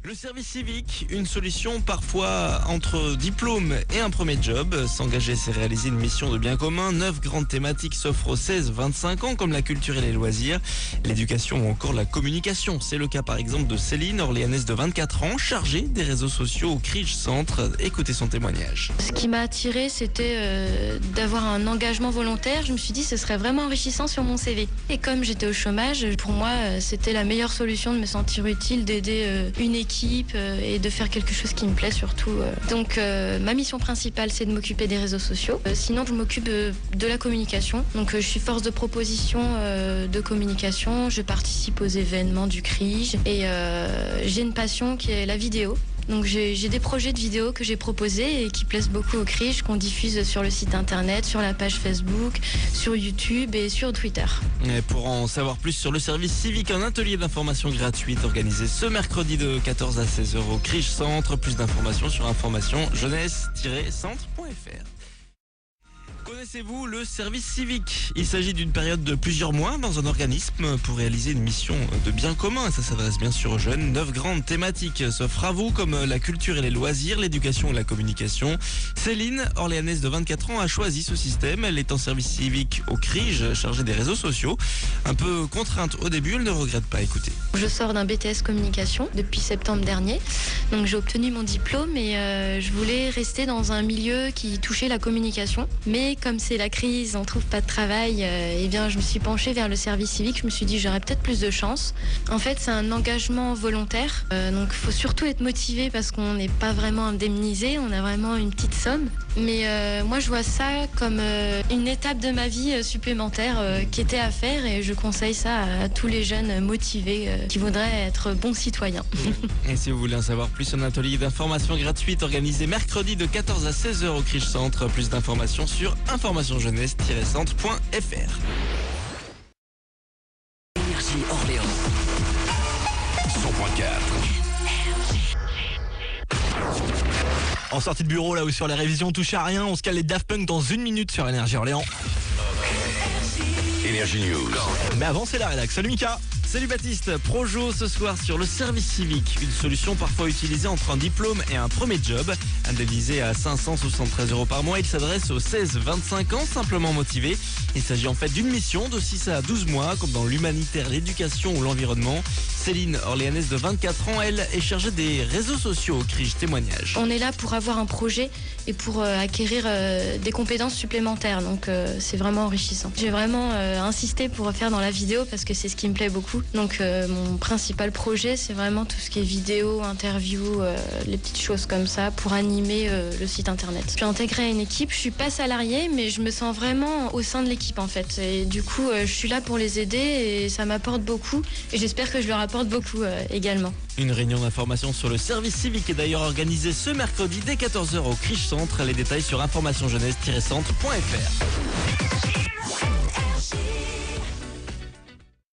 Le service civique, une solution parfois entre diplôme et un premier job. S'engager, c'est réaliser une mission de bien commun. 9 grandes thématiques s'offrent aux 16-25 ans, comme la culture et les loisirs, l'éducation ou encore la communication. C'est le cas par exemple de Céline, orléanaise de 24 ans, chargée des réseaux sociaux au Crige Centre. Écoutez son témoignage. Ce qui m'a attirée, c'était d'avoir un engagement volontaire. Je me suis dit ce serait vraiment enrichissant sur mon CV. Et comme j'étais au chômage, pour moi, c'était la meilleure solution de me sentir utile, d'aider une équipe et de faire quelque chose qui me plaît surtout. Donc ma mission principale, c'est de m'occuper des réseaux sociaux. Sinon, je m'occupe de la communication. Donc je suis force de proposition de communication. Je participe aux événements du CRIGE et j'ai une passion qui est la vidéo. Donc j'ai des projets de vidéos que j'ai proposés et qui plaisent beaucoup au CRIGE, qu'on diffuse sur le site internet, sur la page Facebook, sur YouTube et sur Twitter. Et pour en savoir plus sur le service civique, un atelier d'information gratuite organisé ce mercredi de 14 à 16h au Crige Centre. Plus d'informations sur information-jeunesse-centre.fr. Connaissez-vous le service civique? Il s'agit d'une période de plusieurs mois dans un organisme pour réaliser une mission de bien commun. Et ça s'adresse bien sûr aux jeunes. 9 grandes thématiques s'offrent à vous, comme la culture et les loisirs, l'éducation et la communication. Céline, orléanaise de 24 ans, a choisi ce système. Elle est en service civique au CRIGE, chargée des réseaux sociaux. Un peu contrainte au début, elle ne regrette pas. Écoutez. Je sors d'un BTS communication depuis septembre dernier. Donc j'ai obtenu mon diplôme et je voulais rester dans un milieu qui touchait la communication. Mais comme c'est la crise, on trouve pas de travail, eh bien je me suis penchée vers le service civique. Je me suis dit j'aurais peut-être plus de chance. En fait, c'est un engagement volontaire, donc il faut surtout être motivé parce qu'on n'est pas vraiment indemnisé, on a vraiment une petite somme. Mais moi je vois ça comme une étape de ma vie supplémentaire qui était à faire et je conseille ça à tous les jeunes motivés qui voudraient être bons citoyens. Et si vous voulez en savoir plus, un atelier d'information gratuite organisé mercredi de 14 à 16h au Crige Centre. Plus d'informations sur informationjeunesse-centre.fr. Énergie Orléans 100.4. En sortie de bureau, là où sur les révisions on touche à rien, on se cale les Daft Punk dans 1 minute sur Énergie Orléans. Énergie News. Mais avant, c'est la rédac. Salut Mika. Salut Baptiste, Projo ce soir sur le service civique, une solution parfois utilisée entre un diplôme et un premier job. Indemnisé à 573 € par mois, il s'adresse aux 16-25 ans simplement motivés. Il s'agit en fait d'une mission de 6 à 12 mois, comme dans l'humanitaire, l'éducation ou l'environnement. Céline, orléanaise de 24 ans, elle est chargée des réseaux sociaux au CRIGE. Témoignage. On est là pour avoir un projet et pour acquérir des compétences supplémentaires, donc c'est vraiment enrichissant. J'ai vraiment insisté pour faire dans la vidéo parce que c'est ce qui me plaît beaucoup. Donc mon principal projet, c'est vraiment tout ce qui est vidéo, interview, les petites choses comme ça pour animer le site internet. Je suis intégrée à une équipe, je suis pas salariée, mais je me sens vraiment au sein de l'équipe en fait. Et du coup, je suis là pour les aider et ça m'apporte beaucoup. Et j'espère que je leur apporte beaucoup également. Une réunion d'information sur le service civique est d'ailleurs organisée ce mercredi dès 14h au Crige Centre. Les détails sur informationjeunesse-centre.fr.